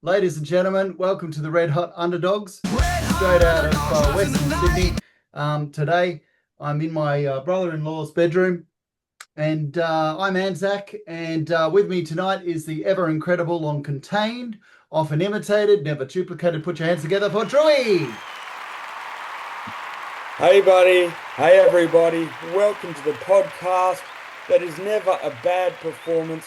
Ladies and gentlemen, welcome to the Red Hot Underdogs, straight out of Western Sydney. Today, I'm in my brother-in-law's bedroom, and I'm AnzaK, and with me tonight is the ever incredible, long contained, often imitated, never duplicated. Put your hands together for Drewy. Hey, buddy. Hey, everybody. Welcome to the podcast that is never a bad performance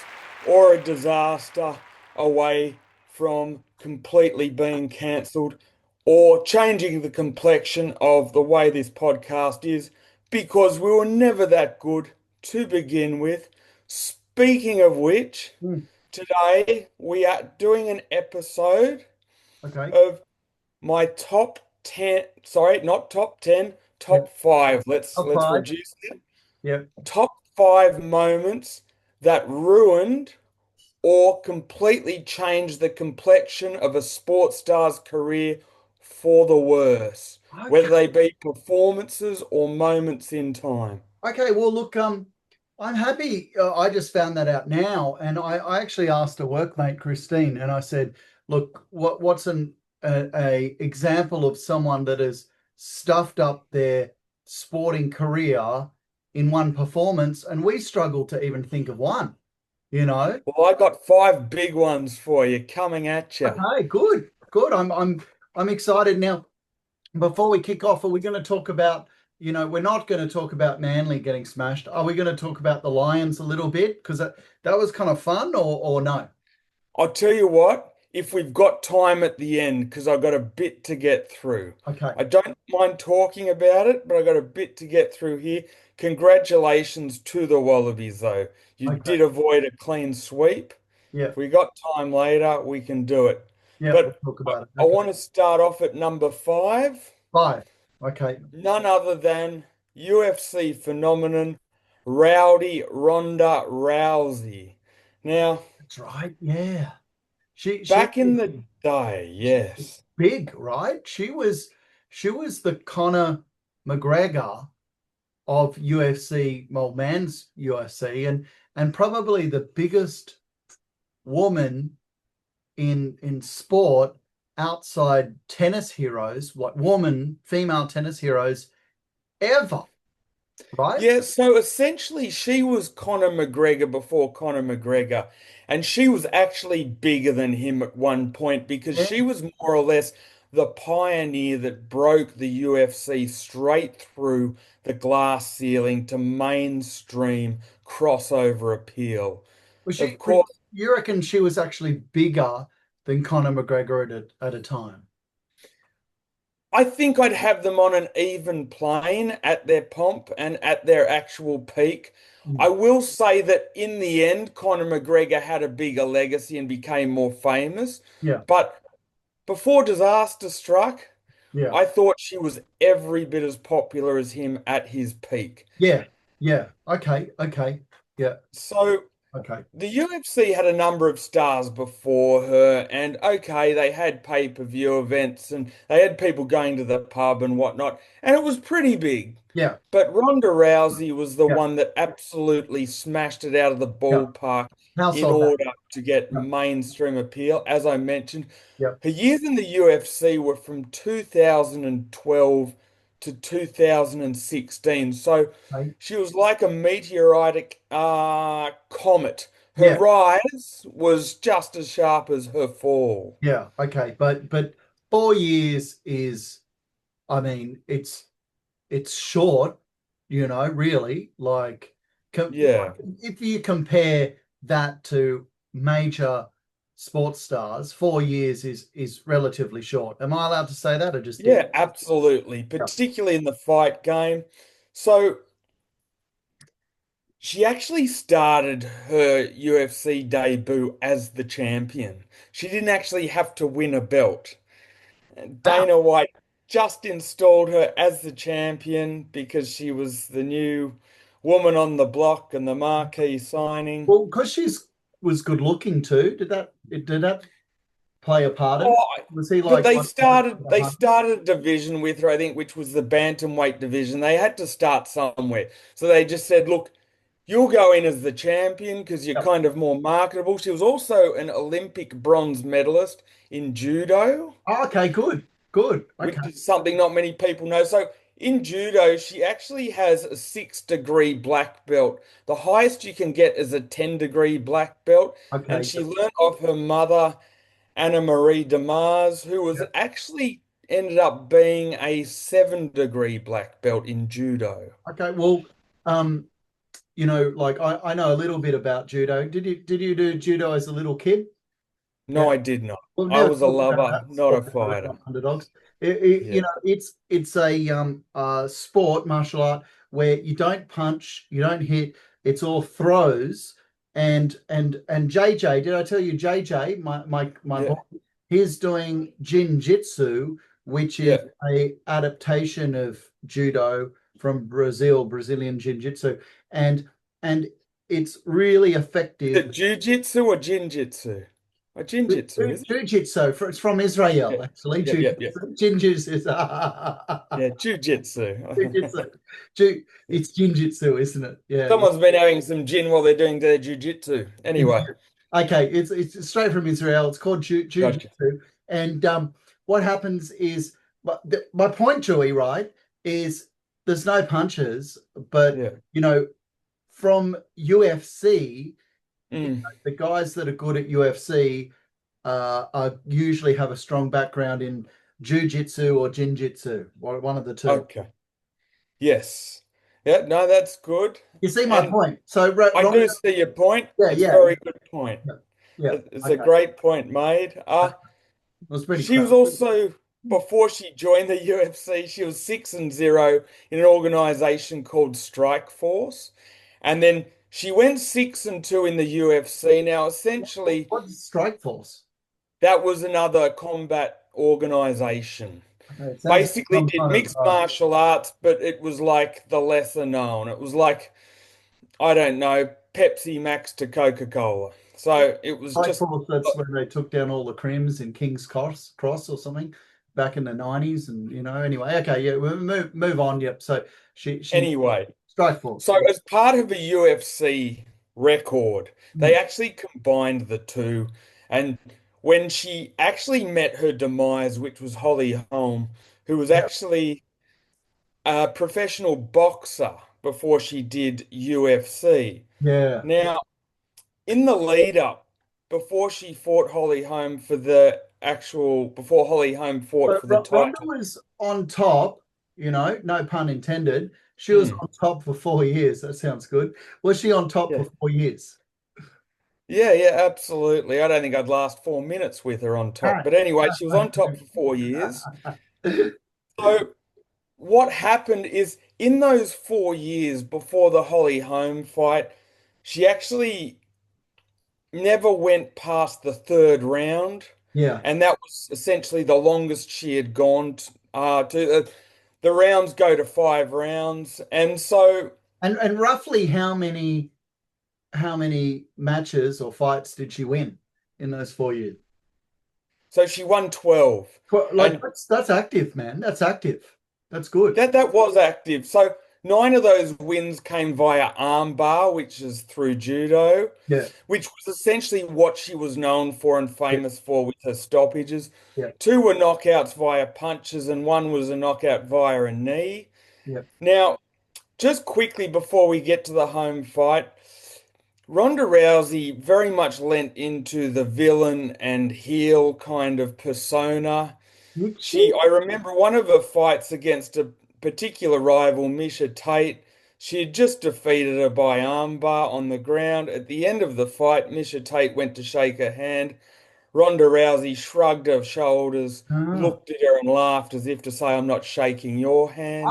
or a disaster away from completely being cancelled or changing the complexion of the way this podcast is because we were never that good to begin with. Speaking of which, Hmm, today we are doing an episode okay, of my top 10, sorry, not top 10, yep, top 5. Let's top let's five, reduce it. yep. Top 5 moments that ruined or completely changed the complexion of a sports star's career for the worse, whether Okay, they be performances or moments in time. okay. Well, look, I'm happy. I just found that out now, and I actually asked a workmate, Christine, and I said, "Look, what's a example of someone that has stuffed up their sporting career in one performance?" And we struggled to even think of one. You know? Well, I got 5 big ones for you coming at you. Okay, good, good. I'm excited now. Before we kick off, are we going to talk about? We're not going to talk about Manly getting smashed. Are we going to talk about the Lions a little bit? Because that was kind of fun, or no? I'll tell you what, if we've got time at the end, because I've got a bit to get through. Okay, I don't mind talking about it, but I've got a bit to get through here. Congratulations to the Wallabies, though. You okay, did avoid a clean sweep. yeah, If we got time later, we can do it. yeah. We'll But talk I, about it. I Okay, want to start off at number 5. five. Okay, None other than UFC phenomenon, Rowdy Ronda Rousey. Now, that's right. Yeah, she back in the day, was yes. big, right? She was the Conor McGregor of UFC, well, man's UFC, and probably the biggest woman in sport outside tennis heroes, what woman, female tennis heroes ever, right? Yeah, so essentially she was Conor McGregor before Conor McGregor, and she was actually bigger than him at one point because Yeah. she was more or less the pioneer that broke the UFC straight through the glass ceiling to mainstream crossover appeal. Was Of she, course, you reckon she was actually bigger than Conor McGregor at a time? I think I'd have them on an even plane at their pomp and at their actual peak. Mm. I will say that in the end, Conor McGregor had a bigger legacy and became more famous. Yeah, But before disaster struck, yeah, I thought she was every bit as popular as him at his peak. yeah, yeah. Okay, okay, yeah, So okay. the UFC had a number of stars before her, and okay, they had pay-per-view events and they had people going to the pub and whatnot, and it was pretty big. Yeah, But Ronda Rousey was the yeah, one that absolutely smashed it out of the yeah. ballpark in Household name. order to get Yeah, mainstream appeal. As I mentioned, yeah. her years in the UFC were from 2012 to 2016. So Right. she was like a meteoritic comet. Her Yeah, rise was just as sharp as her fall. yeah. Okay, but 4 years is, I mean, it's short, really. Like, Yeah. if you compare that to major sports stars, 4 years is relatively short. Am I allowed to say that, or just Yeah, absolutely. yeah? Particularly in the fight game. So she actually started her UFC debut as the champion. She didn't actually have to win a belt. Wow. Dana White just installed her as the champion because she was the new woman on the block and the marquee signing. Well, because she's was good looking too. Did that play a part in it? Oh, Was he but like they one point started they behind? started a division with her, I think, which was the bantamweight division. They had to start somewhere. So they just said, look, you'll go in as the champion because you're Yep. kind of more marketable. She was also an Olympic bronze medalist in judo, Oh, okay, good, good. which Okay, is something not many people know. So in judo, she actually has a 6-degree black belt. The highest you can get is a 10-degree black belt. And okay, she learnt off her mother, Anna Marie Demars, who was yep. actually ended up being a 7-degree black belt in judo. Okay. Well, um, like I know a little bit about judo. Did you do judo as a little kid? Yeah. No, I did not. We've I never was a talked about lover, that not a sport, the Red fighter. Hot Underdogs. Yeah. It's a sport, martial art, where you don't punch, you don't hit, it's all throws. And JJ, did I tell you JJ, my boy, Yeah. he's doing Jiu-Jitsu, which is Yeah. a adaptation of judo from Brazilian Jiu-Jitsu, and it's really Is effective. it jiu-jitsu or jinjitsu? A jinjitsu, is it? Jiu-Jitsu, it's from Yeah. Israel, actually. Yeah, yeah, yeah. Jiu-Jitsu. Jiu-Jitsu is Yeah, jiu-jitsu. Jiu-Jitsu. It's Jiu-Jitsu, isn't it? Yeah, yeah. Someone's been having some gin while they're doing their jiu-jitsu. Anyway, Okay, it's straight from Israel. It's called gotcha. Jiu-Jitsu. And what happens is, my point, Joey, right, is there's no punches, but Yeah. you know, from UFC, Mm, the guys that are good at UFC are usually have a strong background in jiu-jitsu or jinjitsu, one of the two. okay. Yes. Yeah, no, that's good. You see my And point? So I Ronda, do see your point. yeah, It's a yeah, very good point. yeah, yeah. It's a Okay, great point made. it was pretty She was crap. also, before she joined the UFC, she was 6-0 in an organization called Strike Force. And then she went 6-2 in the UFC. Now, essentially, What's Strike Force? that was another combat organization. Okay, it sounds like Basically some did kind of mixed martial arts, but it was like the lesser known. It was like, I don't know, Pepsi Max to Coca-Cola. So it was Strike just, Force. That's when they took down all the crims in King's Cross or something back in the 90s. And anyway, okay, yeah, we'll move on. Yep. So she anyway. Strike Force. So, as part of a UFC record, they Mm, actually combined the two. And when she actually met her demise, which was Holly Holm, who was yeah, actually a professional boxer before she did UFC. yeah. Now, in the lead up, before she fought Holly Holm for the actual, before Holly Holm fought But for the Ronda title. was on top, no pun intended. She was Hmm. on top for 4 years. That sounds good. Was she on top Yeah. for 4 years? Yeah, yeah, absolutely. I don't think I'd last 4 minutes with her on top. Ah. But anyway, she was on top for 4 years. So what happened is in those 4 years before the Holly Holm fight, she actually never went past the third round. Yeah. And that was essentially the longest she had gone to. The rounds go to 5 rounds. And so, And roughly how many matches or fights did she win in those 4 years? so she won 12. Like And that's active, man. That's active. That's good. that was active. So 9 of those wins came via armbar, which is through judo, Yeah. which was essentially what she was known for and Yeah. famous for with her stoppages. Yeah. 2 were knockouts via punches, and 1 was a knockout via a knee. Yeah. Now, just quickly before we get to the home fight, Ronda Rousey very much lent into the villain and heel kind of persona. Did she? I remember one of her fights against a particular rival, Misha Tate. She had just defeated her by armbar on the ground. At the end of the fight, Misha Tate went to shake her hand. Ronda Rousey shrugged her shoulders, Ah. looked at her and laughed as if to say, I'm not shaking your hand.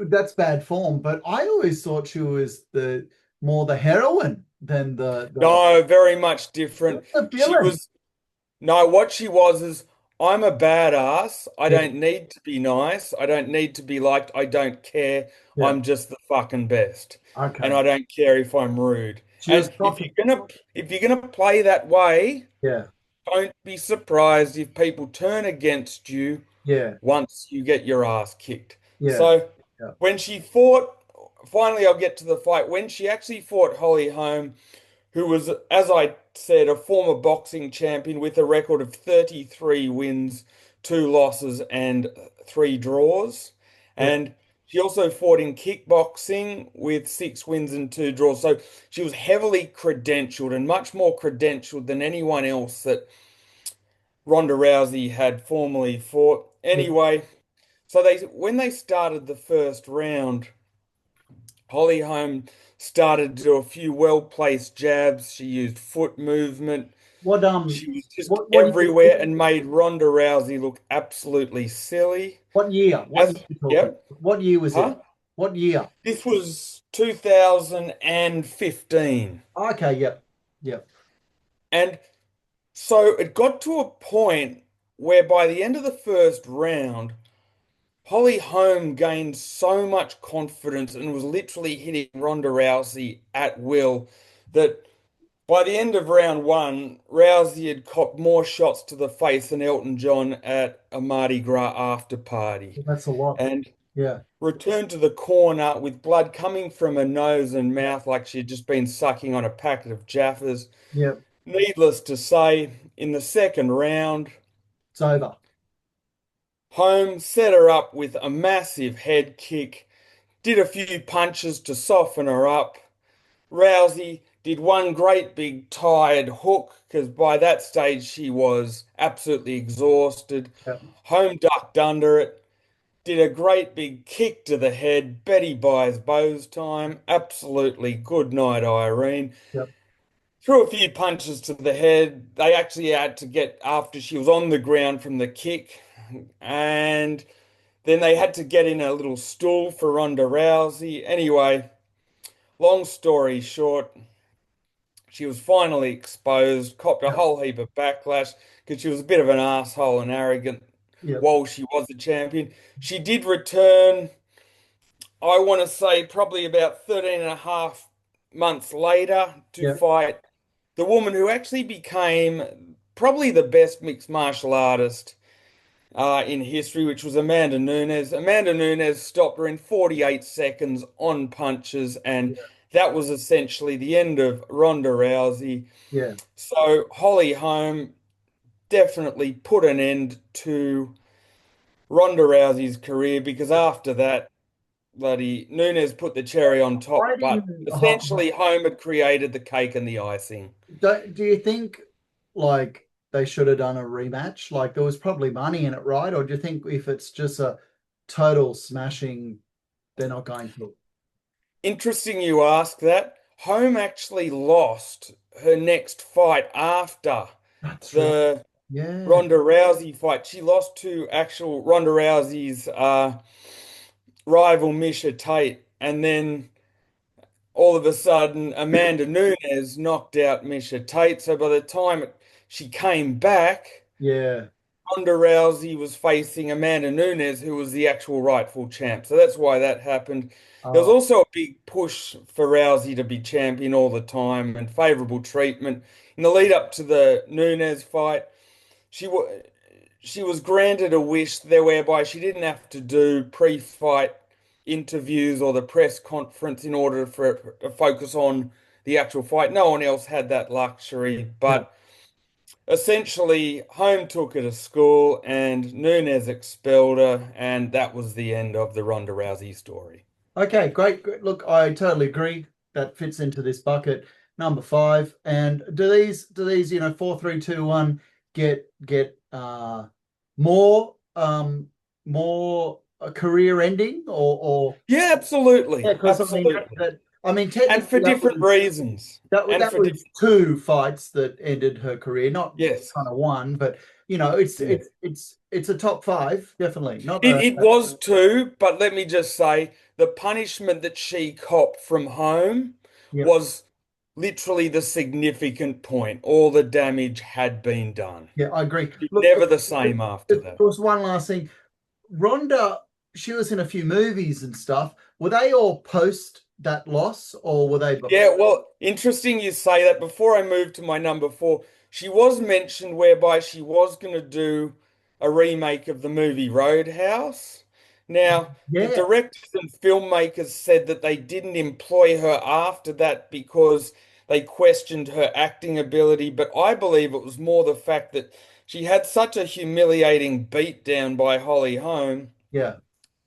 That's bad form, but I always thought she was the more the heroine than No, very much different. the She villain. was No, what she was is, I'm a badass. I Yeah. don't need to be nice. I don't need to be liked. I don't care. Yeah. I'm just the fucking best. And Okay. I don't care if I'm rude. She was And talking. if you're gonna play that way, Yeah. don't be surprised if people turn against you Yeah. once you get your ass kicked. Yeah. So Yeah. when she fought finally I'll get to the fight when she actually fought Holly Holm, who was, as I said, a former boxing champion with a record of 33 wins, 2 losses, and 3 draws. Yeah. And she also fought in kickboxing with 6 wins and 2 draws. So she was heavily credentialed and much more credentialed than anyone else that Ronda Rousey had formerly fought. Yeah. Anyway, so they when they started the first round, Holly Holm started to do a few well-placed jabs. She used foot movement. What She was just what everywhere and made Ronda Rousey look absolutely silly. what year? What year As you talking? yep, What year was it? huh? What year? This was 2015. Okay, yep. Yep. And so it got to a point where by the end of the first round, Holly Holm gained so much confidence and was literally hitting Ronda Rousey at will that by the end of round one, Rousey had copped more shots to the face than Elton John at a Mardi Gras after party That's a lot. and Yeah. returned to the corner with blood coming from her nose and mouth like she had just been sucking on a packet of Jaffas. Yep. Needless to say, in the second round, It's over. Holmes set her up with a massive head kick, did a few punches to soften her up. Rousey did one great big tired hook because by that stage she was absolutely exhausted. Yep. Holmes ducked under it, did a great big kick to the head. Betty buys Bo's time. Absolutely good night, Irene. Yep. Threw a few punches to the head. They actually had to get after she was on the ground from the kick. And then they had to get in a little stool for Ronda Rousey. Anyway, long story short, she was finally exposed, copped a Yep. whole heap of backlash because she was a bit of an asshole and arrogant Yep. while she was the champion. She did return, I want to say, probably about 13 and a half months later to Yep. fight the woman who actually became probably the best mixed martial artist in history, which was Amanda Nunes. Amanda Nunes stopped her in 48 seconds on punches, and that was essentially the end of Ronda Rousey. Yeah. So Holly Holm definitely put an end to Ronda Rousey's career because after that, bloody Nunes put the cherry on top. Why But didn't essentially, Holm had created the cake and the icing. do you think like they should have done a rematch? Like there was probably money in it, right? Or do you think if it's just a total smashing, they're not going to? Interesting you ask that. Holm actually lost her next fight after That's right. the Yeah. Ronda Rousey fight. She lost to actual Ronda Rousey's rival Misha Tate, and then all of a sudden Amanda Nunes knocked out Misha Tate. So by the time she came back, Yeah. Ronda Rousey was facing Amanda Nunes, who was the actual rightful champ. So that's why that happened. There was Oh, also a big push for Rousey to be champion all the time and favorable treatment. In the lead up to the Nunes fight, she was she was granted a wish there whereby she didn't have to do pre-fight interviews or the press conference in order for her to focus on the actual fight. No one else had that luxury, yeah. but essentially, Home took her to school and Nunes expelled her, and that was the end of the Ronda Rousey story. Okay, great. Great. Look, I totally agree. That fits into this bucket. Number five. And do these, 4, 3, 2, 1 get more more a career ending or Yeah, yeah, absolutely. because Absolutely. I mean And for technically different reasons. And that for was different, two fights that ended her career, not yes. kind of one, but it's Yeah. it's a top five, definitely. Not It was too, but let me just say the punishment that she copped from home yeah, was literally the significant point. All the damage had been done. yeah, I agree. She's Look, never the same after there that. was one last thing. Rhonda, she was in a few movies and stuff. Were they all post that loss or were they before? Yeah, well, interesting you say that. Before I move to my number four, she was mentioned whereby she was going to do a remake of the movie Roadhouse. Now, the Yeah, directors and filmmakers said that they didn't employ her after that because they questioned her acting ability, but I believe it was more the fact that she had such a humiliating beatdown by Holly Holm yeah.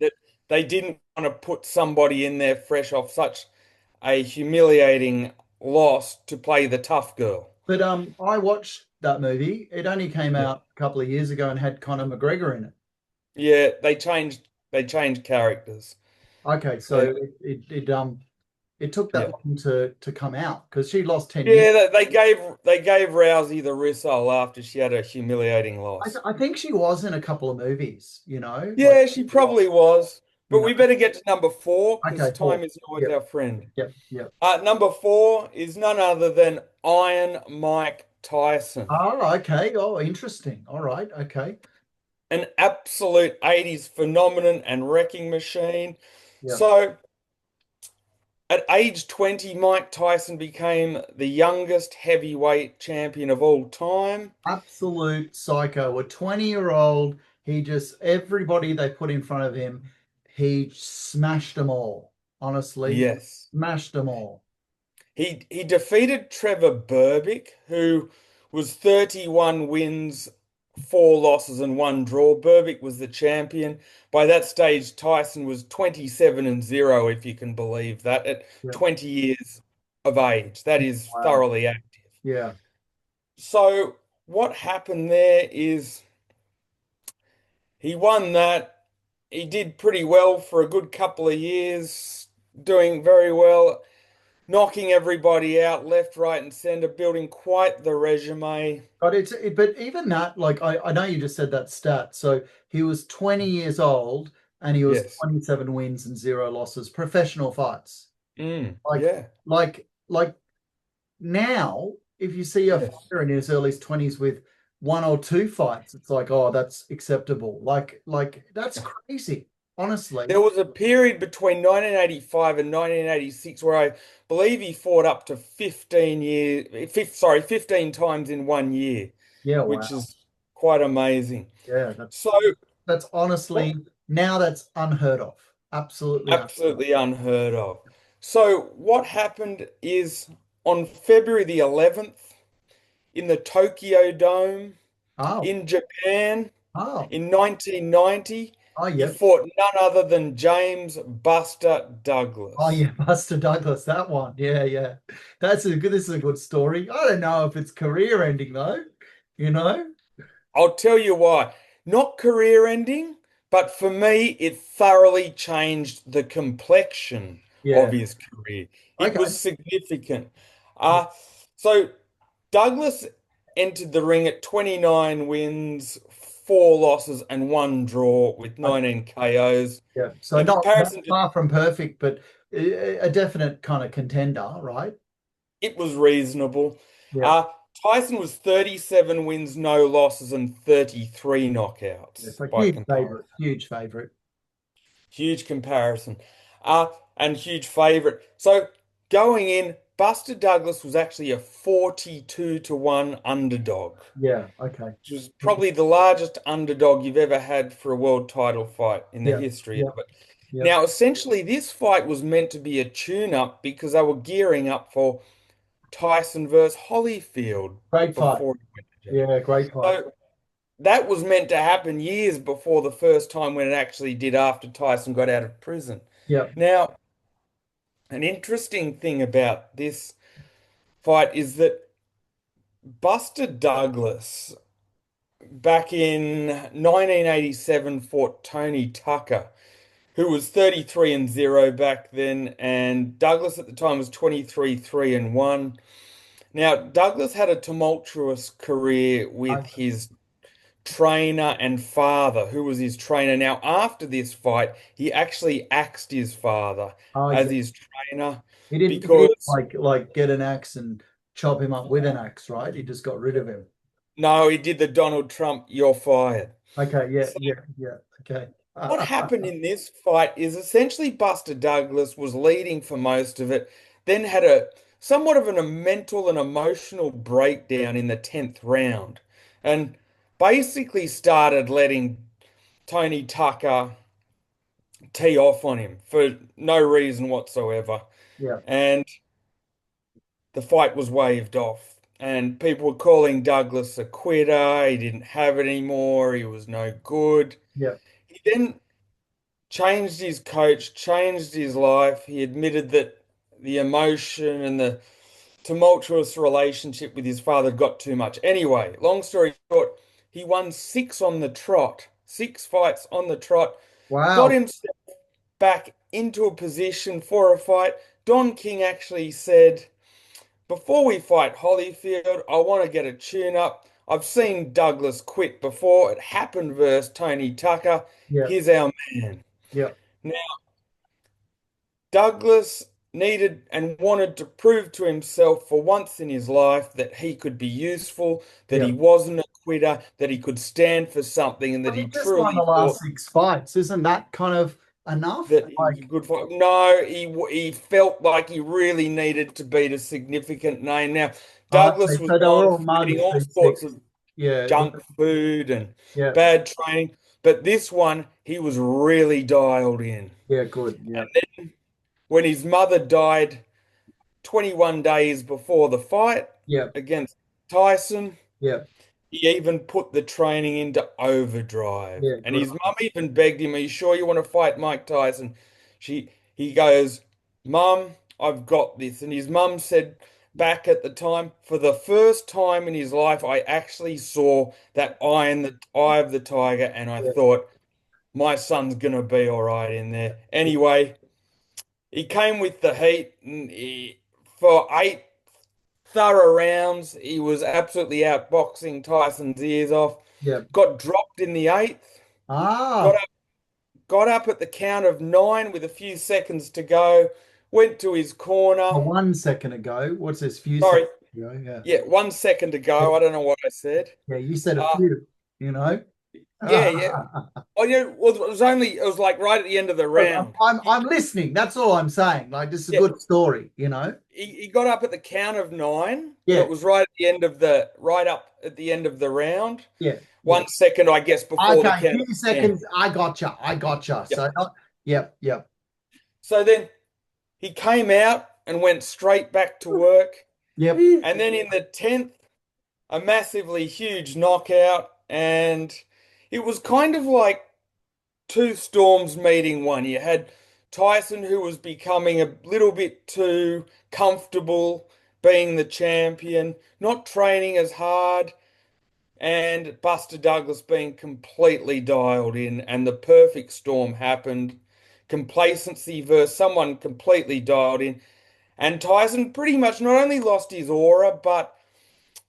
that they didn't want to put somebody in there fresh off such a humiliating loss to play the tough girl. But I watched that movie. It only came Yeah. out a couple of years ago and had Conor McGregor in it. Yeah, they changed characters. Okay, so Yeah. it took that Yeah. long to come out because she lost 10 years. Yeah, they gave Rousey the Rizzo after she had a humiliating loss. I think she was in a couple of movies, you know, like Yeah, she probably was. you But know. we better get to number four because Okay, Paul. time is always Yep, our friend. yep, yep. Number four is none other than Iron Mike Tyson, Oh, okay. Oh, interesting. All right. Okay. an absolute 80s phenomenon and wrecking machine. Yeah. So, at age 20, Mike Tyson became the youngest heavyweight champion of all time. Absolute psycho. A 20-year-old, he just everybody they put in front of him, he smashed them all. Honestly, Yes. smashed them all. He defeated Trevor Berbick, who was 31 wins, four losses, and one draw. Berbick was the champion. By that stage, Tyson was 27 and 0, if you can believe that, at Yeah. 20 years of age. That is Wow. thoroughly active. Yeah. So, what happened there is he won that. He did pretty well for a good couple of years, doing very well, knocking everybody out left, right, and centre, building quite the resume. But even that, like I know you just said that stat. So he was 20 years old and he was Yes. 27 wins and zero losses, professional fights. Like, Yeah. like now, if you see a Yes. fighter in his early 20s with one or two fights, it's like, oh, that's acceptable. Like that's crazy, There honestly. was a period between 1985 and 1986 where I believe he fought up to 15 years, 15 times in 1 year, Yeah, which wow. is quite amazing. Yeah, So, that's honestly what now that's unheard of. Absolutely unheard of. absolutely unheard of. So, what happened is on February the 11th in the Tokyo Dome Oh, in Japan, oh, in 1990, oh, he yep. fought none other than James Buster Oh Douglas. yeah, Buster Douglas, that one. Yeah, yeah. This is a good story. I don't know if it's career ending though, you know? I'll tell you why. Not career ending, but for me, it thoroughly changed the complexion of Yeah. his career. It Okay. was significant. Yeah. Uh, so Douglas entered the ring at 29 wins, four losses, and one draw with Okay. 19 KOs. Yeah. So In not comparison to far from perfect, but a definite kind of contender, right? it was reasonable. Yeah. Uh, Tyson was 37 wins, no losses, and 33 Yeah. knockouts So by huge comparison. favorite, huge favorite. Huge comparison. Uh, and huge favorite. So going in, Buster Douglas was actually a 42 to 1 underdog, Yeah. Okay. which was probably the largest underdog you've ever had for a world title fight in the Yeah. history Yeah. of it. Yeah. Now, essentially, this fight was meant to be a tune-up because they were gearing up for Tyson versus Holyfield Great fight. before he went to jail. Yeah, great fight. So that was meant to happen years before the first time when it actually did after Tyson got out of prison. Yeah. Now, an interesting thing about this fight is that Buster Douglas back in 1987 fought Tony Tucker, who was 33 and 0 back then, and Douglas at the time was 23 3 and 1. Now, Douglas had a tumultuous career with I, his trainer and father, who was his trainer. Now, after this fight, he actually axed his father oh as yeah. his trainer He didn't because like get an axe and chop him up with an axe, right? He just got rid of him. no, he did the Donald Trump, you're fired. Okay, yeah, So yeah, yeah. Okay. what happened in this fight is essentially Buster Douglas was leading for most of it, then had a somewhat of a mental and emotional breakdown in the 10th round, and basically started letting Tony Tucker tee off on him for no reason whatsoever. Yeah. And the fight was waved off. And people were calling Douglas a quitter. He didn't have it anymore. He was no good. Yeah. He then changed his coach, changed his life. He admitted that the emotion and the tumultuous relationship with his father got too much. Anyway, long story short, he won six on the trot, six fights on the trot, got Wow. himself back into a position for a fight. Don King actually said, before we fight Holyfield, I want to get a tune up. I've seen Douglas quit before. It happened versus Tony Tucker. Yeah. Here's our man. Yeah. Now, Douglas needed and wanted to prove to himself for once in his life that he could be useful, that Yeah. he wasn't a quitter, that he could stand for something, and that But he he just won the truly thought last six fights. Isn't that kind of enough? that he was a Like, good fighter. No, he felt like he really needed to beat a significant name. Now, Douglas okay, was so they were known all for eating mugs, all these sorts six. of Yeah. junk food and Yeah. bad training, but this one he was really dialed in. Yeah. Good. Yeah. And then when his mother died 21 days before the fight Yeah. against Tyson, Yeah. he even put the training into overdrive. Yeah. And Good. his mum even begged him, "Are you sure you want to fight Mike Tyson?" He goes, "Mum, I've got this." And his mum said back at the time, for the first time in his life, I actually saw that eye in the eye of the tiger, and I Yeah. thought, my son's gonna be all right in there. Anyway, he came with the heat, and for eight thorough rounds. He was absolutely outboxing Tyson's ears off. Yeah. Got dropped in the eighth. Got Ah, up, got up at the count of nine with a few seconds to go. Went to his corner. 1 second ago. What's this? Few seconds Sorry, ago. Yeah. yeah, 1 second to Yeah. go. I don't know what I said. Yeah. You said a Uh, few, you know. yeah, yeah. Oh, yeah. Well, it was like right at the end of the Look, round. I'm listening. That's all I'm saying. Like, this is a Yeah, good story, you know? he got up at the count of nine, but Yeah. it was right at the end of the right up at the end of the round. Yeah. Yeah. 1 second, I guess, before the Okay. count of Few 10. seconds. I gotcha. I gotcha. Yep. So, yep. Yep. So then he came out and went straight back to work. Yep. And then in the 10th, a massively huge knockout. And it was kind of like two storms meeting one. You had Tyson, who was becoming a little bit too comfortable being the champion, not training as hard, and Buster Douglas being completely dialed in. And the perfect storm happened. Complacency versus someone completely dialed in. And Tyson pretty much not only lost his aura, but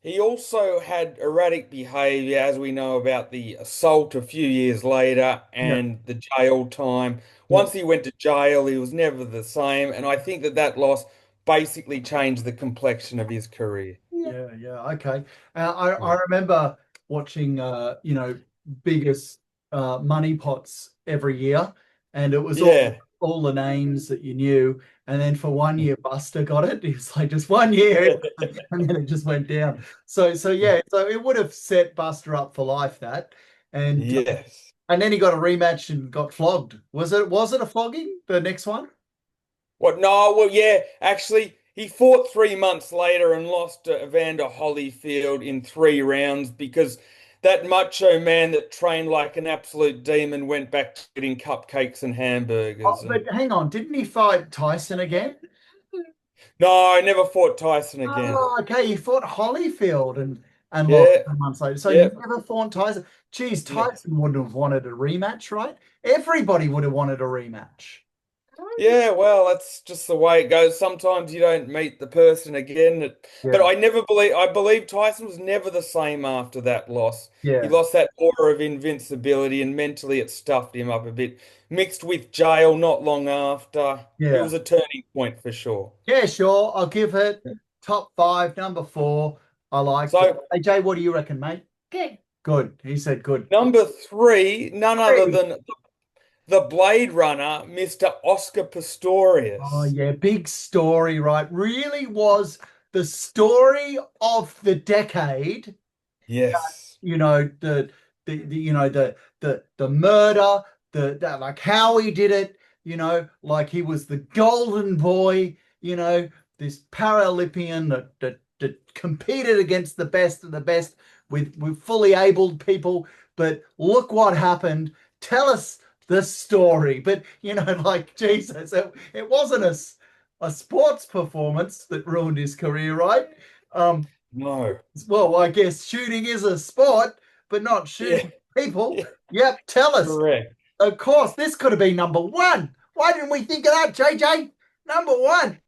he also had erratic behavior, as we know about the assault a few years later Yep. and the jail time. Yep. Once he went to jail, he was never the same. And I think that that loss basically changed the complexion of his career. Yeah, yeah, okay. I remember watching biggest money pots every year, and it was Yeah. all the names that you knew. And then for 1 year, Buster got it. It was like just 1 year, and then it just went down. So yeah, so it would have set Buster up for life that, and Yes. and then he got a rematch and got flogged. Was it a flogging? The next one? What? No, well, yeah, actually, he fought 3 months later and lost to Evander Holyfield in 3 rounds because that macho man that trained like an absolute demon went back to eating cupcakes and Oh, hamburgers. And but hang on, didn't he fight Tyson again? no, I never fought Tyson again. Oh, okay. You fought Holyfield and lost Yeah, 2 months later. So yeah, you never fought Tyson. Geez, yeah. Tyson wouldn't have wanted a rematch, right? Everybody would have wanted a rematch. Yeah, well, that's just the way it goes. Sometimes you don't meet the person again. But Yeah, I believe Tyson was never the same after that loss. He yeah, lost that aura of invincibility and mentally it stuffed him up a bit. Mixed with jail not long after. It yeah. was a turning point for sure. Yeah, sure. I'll give it top five, number four. I liked it. So AJ, what do you reckon, mate? Good. Good. He said good. number three, none other Three. than the Blade Runner, Mr. Oscar Oh, Pistorius. yeah. Big story, right? Really was the story of the decade. Yes. You know the murder, like how he did it, like he was the golden boy, this Paralympian that competed against the best of the best with fully abled people. But look what happened. Tell us the story. But like Jesus, it wasn't a sports performance that ruined his career, right? Um, No. well, I guess shooting is a sport, but not Yeah. shooting people. Yeah. Yep, tell us. Correct. Of course, this could have been number one. Why didn't we think of that, JJ? Number one.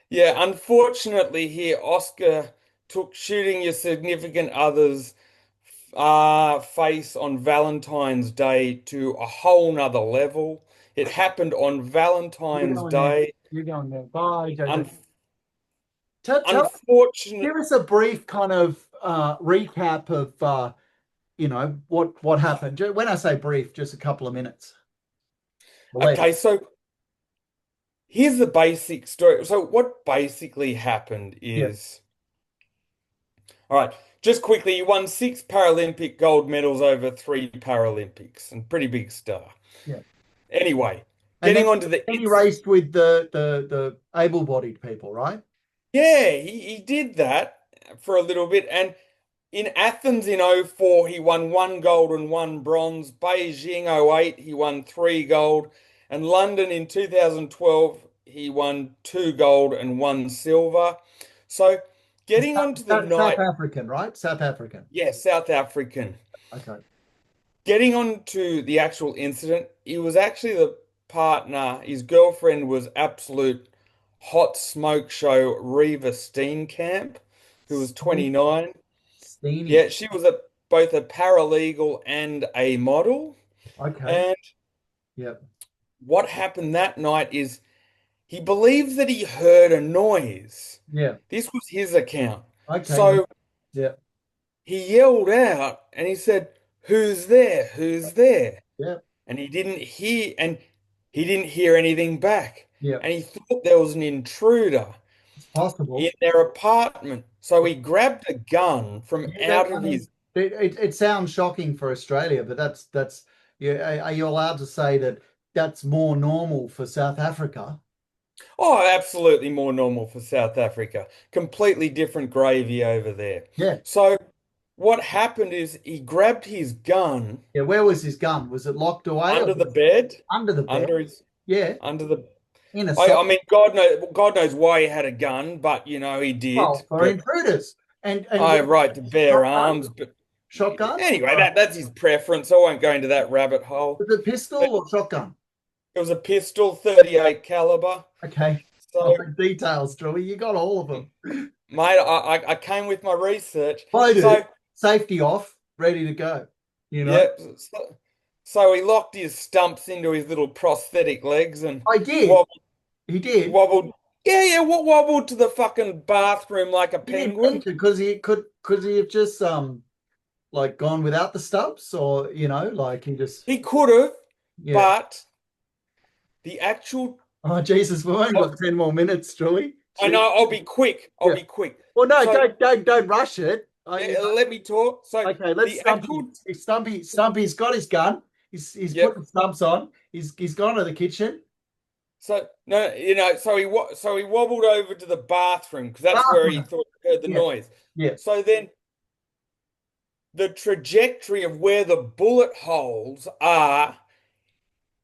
Yeah, unfortunately here, Oscar took shooting your significant other's face on Valentine's Day to a whole nother level. It happened on You're Valentine's going there. Day. You're going there. Bye, JJ. Un Give unfortunate. us a brief kind of recap of what happened. When I say brief, just a couple of minutes or less. Okay, so here's the basic story. So what basically happened Yeah, is, all right, just quickly, he won 6 Paralympic gold medals over 3 Paralympics, and pretty big star. yeah. Anyway, And getting on to the then he it's raced with the able-bodied people, right? yeah, he did that for a little bit. And in Athens in '04, he won 1 gold and 1 bronze. Beijing '08, he won 3 gold. And London in 2012, he won 2 gold and 1 silver. So getting onto the South night, African, right? South African. yeah, South African. Okay. Getting on to the actual incident, he was actually the partner. His girlfriend was absolute hot smoke show Reva Steenkamp, who was 29. Steamy. Yeah, she was both a paralegal and a model. Okay. And Yep. what happened that night is he believes that he heard a noise. Yeah. This was his account. Okay. So Yeah. he yelled out and he said, "Who's there? Who's there?" Yeah. And he didn't hear anything back. Yeah. And he thought there was an intruder It's in possible. their apartment. So he grabbed a gun from Yeah, out I of mean, his. it sounds shocking for Australia, but that's yeah. Are you allowed to say that that's more normal for South Africa? Oh, absolutely more normal for South Africa. Completely different gravy over there. Yeah. So what happened is he grabbed his gun Yeah. Where was his gun? Was it locked away or under the was bed, under the bed? under his, Yeah. under the. In a I, sock. I mean, God knows why he had a gun, but he did. Well, for But intruders. And I what, right to bear shotgun? arms. But Shotgun? anyway, that's his preference. I won't go into that rabbit hole. Was it pistol But or shotgun? it was a pistol, 38 caliber. Okay. So, Oh, details, Drewy. You got all of them. mate, I came with my research. I do. So, Safety off, ready to go. You know, yeah. So he locked his stumps into his little prosthetic legs and I did. wobbled, He did. wobbled. Yeah, yeah, wobbled to the fucking bathroom like a He didn't need penguin. to because he could he have just like gone without the stumps or like he just He could have, yeah. but the actual. Oh Jesus, we've only got 10 more minutes, Drewy. I Jeez. know. I'll be quick. I'll Yeah. be quick. Well, no, So don't rush it. let me talk. So Okay, let's the actual. Stumpy's got his gun. He's put Yep. the stumps on. He's gone to the kitchen. So no, so he wobbled over to the bathroom because that's where he Bathroom. thought he heard the Yeah, noise. yeah. So then the trajectory of where the bullet holes are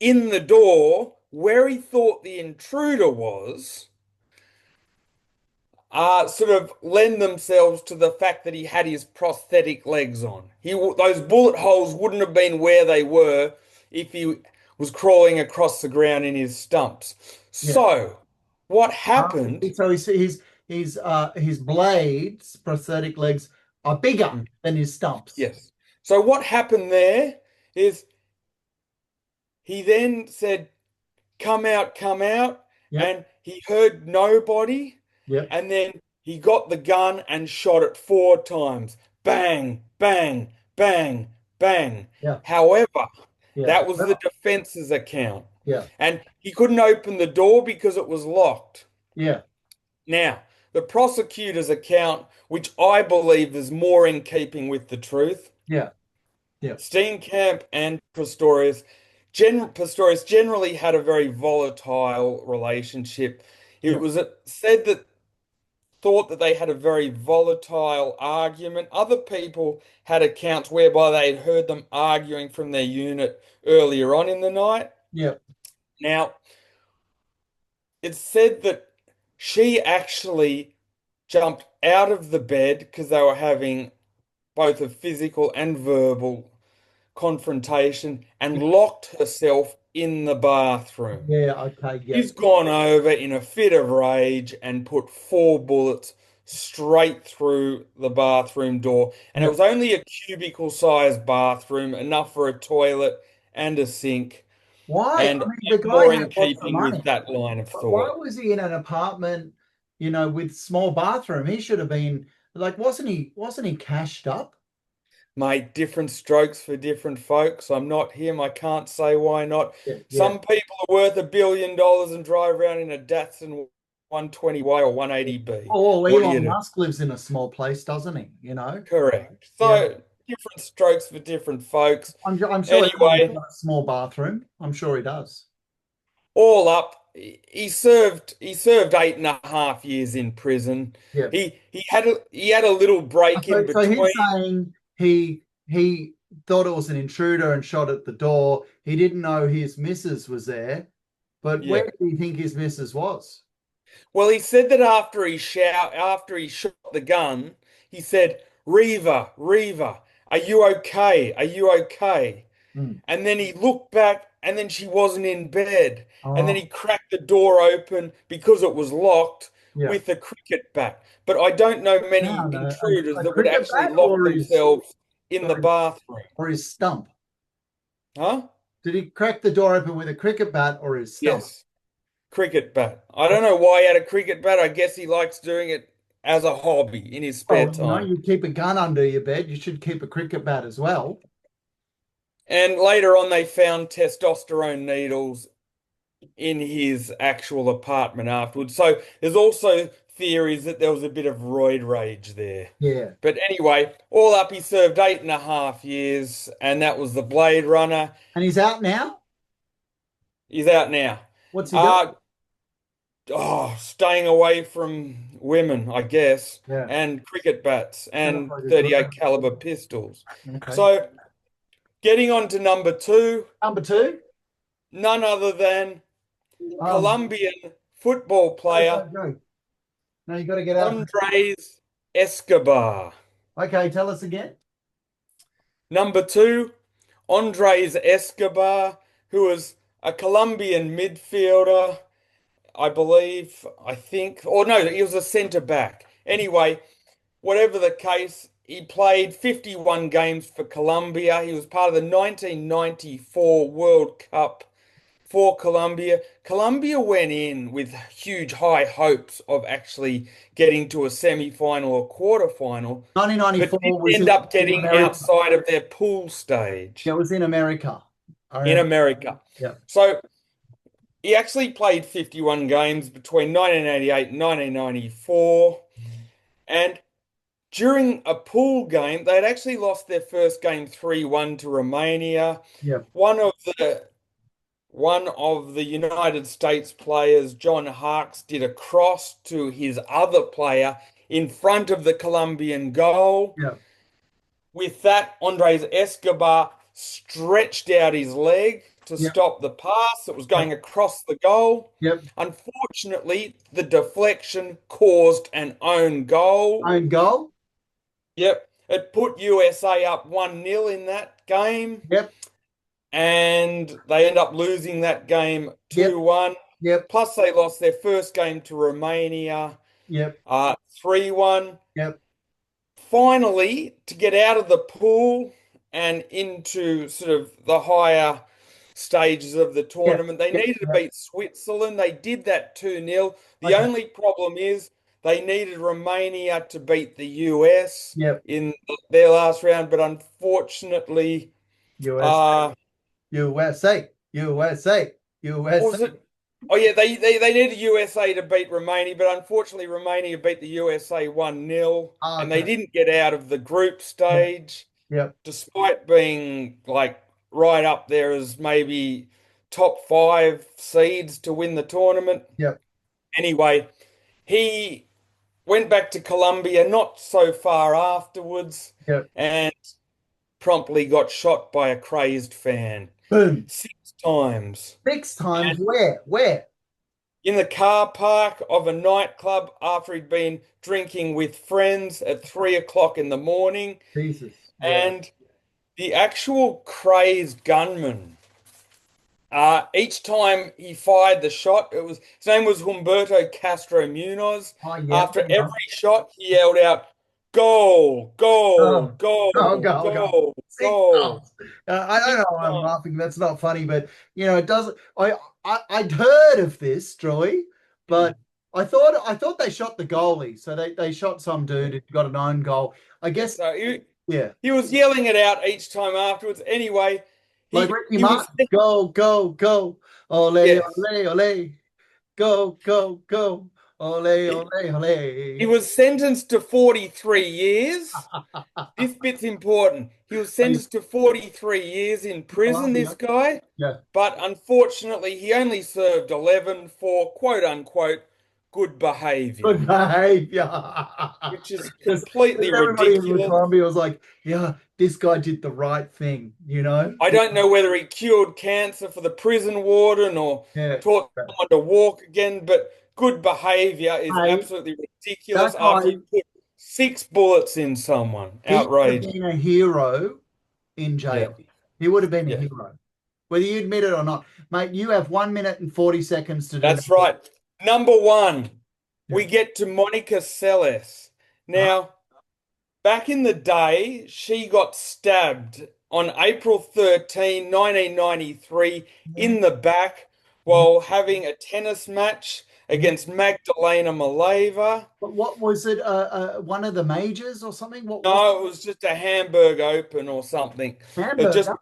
in the door, where he thought the intruder was, sort of lend themselves to the fact that he had his prosthetic legs on. Those bullet holes wouldn't have been where they were if he was crawling across the ground in his stumps. Yeah. So what happened? So his blades, prosthetic legs, are bigger Mm, than his stumps. yes. So what happened there is he then said, "Come out, come out," Yep. and he heard nobody. Yep. And then he got the gun and shot it 4 times. Bang, bang, bang, bang. Yeah. However, Yeah. that was the defense's account. Yeah. And he couldn't open the door because it was locked. Yeah. Now, the prosecutor's account, which I believe is more in keeping with the truth, Yeah. Yeah. Steenkamp and Pistorius generally had a very volatile relationship. It Yeah. was said that thought that they had a very volatile argument. Other people had accounts whereby they had heard them arguing from their unit earlier on in the night. Yeah. Now, it's said that she actually jumped out of the bed because they were having both a physical and verbal confrontation and Yeah. locked herself in the bathroom. Yeah. Okay. Yeah. He's gone over in a fit of rage and put 4 bullets straight through the bathroom door. And it Yeah. was only a cubicle-sized bathroom, enough for a toilet and a sink, Why? and I mean, the guy more in had lots of keeping with money. that line of Why thought. was he in an apartment, with small bathroom? He should have been like, wasn't he cashed up? Mate, different strokes for different folks. I'm not him. I can't say why not. Yeah. Yeah. Some people are worth $1 billion and drive around in a Datsun 120Y or 180B. Oh, well, What do you Elon do? Musk lives in a small place, doesn't he? Correct. Yeah. So different strokes for different folks. I'm sure he probably Anyway, got a small bathroom. I'm sure he does. all up, he served 8.5 years in prison. Yeah. He had a little break in So between. he's saying he thought it was an intruder and shot at the door. He didn't know his missus was there. But where Yeah. do you think his missus was? Well, he said that after he shot the gun, he said, "Reva, Reva, are you okay? Are you okay?" Hmm. And then he looked back, and then she wasn't in bed. And then Oh, he cracked the door open because it was locked yeah. with a cricket bat. But I don't know many No, no. intruders A that would cricket actually bat lock themselves in the or his bathroom. or his stump? Huh? Did he crack the door open with a cricket bat or his stump? Yes, cricket bat. I don't know why he had a cricket bat. I guess he likes doing it as a hobby in his spare Well, time. you keep a gun under your bed. You should keep a cricket bat as well. And later on, they found testosterone needles in his actual apartment afterwards. So there's also theories that there was a bit of roid rage there. Yeah. But anyway, all up, he served 8.5 years, and that was the Blade Runner. And he's out now? He's out now. What's he doing? Uh, Staying away from women, I guess, Yeah. and cricket bats Sounds and like a good 38 one. caliber pistols. Okay. So getting on to number two, Number two. none other than Um, Colombian football go, player go, go. No, you got to get out. Andres Escobar. Okay, tell us again. Number two, Andres Escobar, who was a Colombian midfielder, I think, or no, he was a centre back. Anyway, whatever the case, he played 51 games for Colombia. He was part of the 1994 World Cup for Colombia. Colombia went in with huge high hopes of actually getting to a semi-final or quarter-final, but 1994 didn't was end up in getting America. outside of their pool Yeah, it stage was in America. I in remember. America. Yeah. So he actually played 51 games between 1988 and 1994. And during a pool game, they'd actually lost their first game 3-1 to Romania. Yeah. One of the One of the United States players, John Harkes, did a cross to his other player in front of the Colombian goal. Yeah. With that, Andres Escobar stretched out his leg to Yeah. stop the pass that was Yep. going across the goal. Yep. Unfortunately, the deflection caused an own goal. Own goal. Yep, it put USA up 1-0 in that game, Yep. and they end up losing that game Yep. 2-1. Yep. Plus, they lost their first game to Romania, Yep. 3-1. Yep. Finally, to get out of the pool and into sort of the higher stages of the Yep. tournament, they Yep. needed to Yep. beat Switzerland. They did that 2-0. The Okay. only problem is they needed Romania to beat the US Yep. in their last round, but unfortunately, US. uh, USA. USA. what USA. was it? Oh yeah, they needed USA to beat Romania, but unfortunately Romania beat the USA 1-0, and they Okay. didn't get out of the group Yeah. stage. Yep. despite being like right up there as maybe top five seeds to win the tournament. Yep. Anyway, he went back to Colombia not so far afterwards Yep. and promptly got shot by a crazed fan Boom. 6 times. 6 times. And Where? Where? in the car park of a nightclub after he'd been drinking with friends at 3 o'clock in the morning. Jesus. Yeah. And the actual crazed gunman, each time he fired the shot, his name was Humberto Castro Munoz. Oh, yeah. After Yeah. every shot, he yelled out, "Goal, goal, Oh, go, goal, go, go. goal, Six goal." times. I don't Six know why I'm times. laughing. That's not funny, but it doesn't. I'd heard of this, Drewy, but I thought they shot the goalie. So they shot some dude who got an own goal. I Yeah, guess, so yeah. he was yelling it out each time afterwards. Anyway, Like he Ricky he was Martin. Go, go, go. Ole, yes. ole, ole. Go, go, go. Ole, He, ole, he ole. was sentenced to 43 years. This bit's important. He was Are you sentenced to 43 years in prison, laughing? this guy, Yeah. but unfortunately, he only served 11 for quote unquote good behavior, Good behavior. which is Because completely everybody in ridiculous. Colombia was like, yeah, this guy did the right thing. I don't know whether he cured cancer for the prison warden or Yeah. taught someone to walk again, but good behavior is Hey, absolutely ridiculous that after guy, you put 6 bullets in someone. he would have Outrageous. been a hero in Yeah. jail. He would have been a Yeah. hero, whether you admit it or not. Mate, you have 1 minute and 40 seconds to do That's that. right. Number one, Yeah. we get to Monica Seles. Huh? Now, back in the day, she got stabbed on April 13, 1993, Yeah. in the back Yeah. while having a tennis match Yeah. against Magdalena Maleva. But what was it? One of the majors or something? What was No, it was just a Hamburg Open or something. it? It just Hamburger?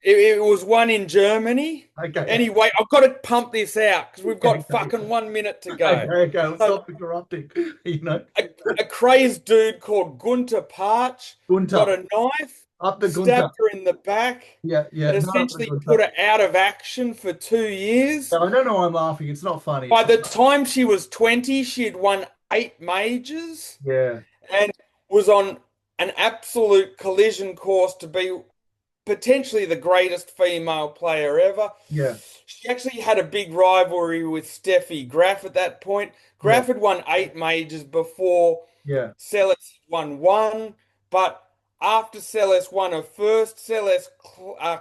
it was one in Germany. Okay. Anyway, I've got to pump this out because we've Okay. got fucking 1 minute to Okay. go. Okay. Let's So stop interrupting. You know, a, a crazed dude called Gunter Parch got Gunter. a knife, Up the Gunter. stabbed her in the back, Yeah. Yeah. and Not up the essentially Gunter. put her out of action for 2 years. Yeah, I don't know why I'm laughing. It's not funny. By the time she was 20, she had won 8 majors Yeah. and was on an absolute collision course to be potentially the greatest female player ever. Yeah. She actually had a big rivalry with Steffi Graf at that point. Yeah. Graf had won 8 majors before Yeah. Celes won one, but after Celes won her first, Celes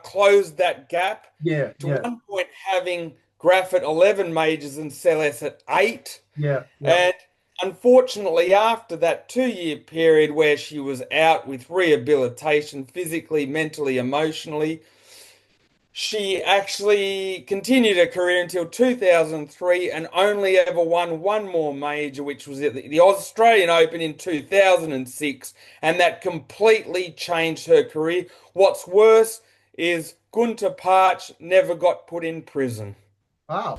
closed that gap Yeah. to Yeah. one point having Graf at 11 majors and Celes at 8. Yeah. Yeah. And unfortunately, after that 2 year period where she was out with rehabilitation, physically, mentally, emotionally, she actually continued her career until 2003 and only ever won one more major, which was at the Australian Open in 2006. And that completely changed her career. What's worse is Gunter Parch never got put in prison. Wow.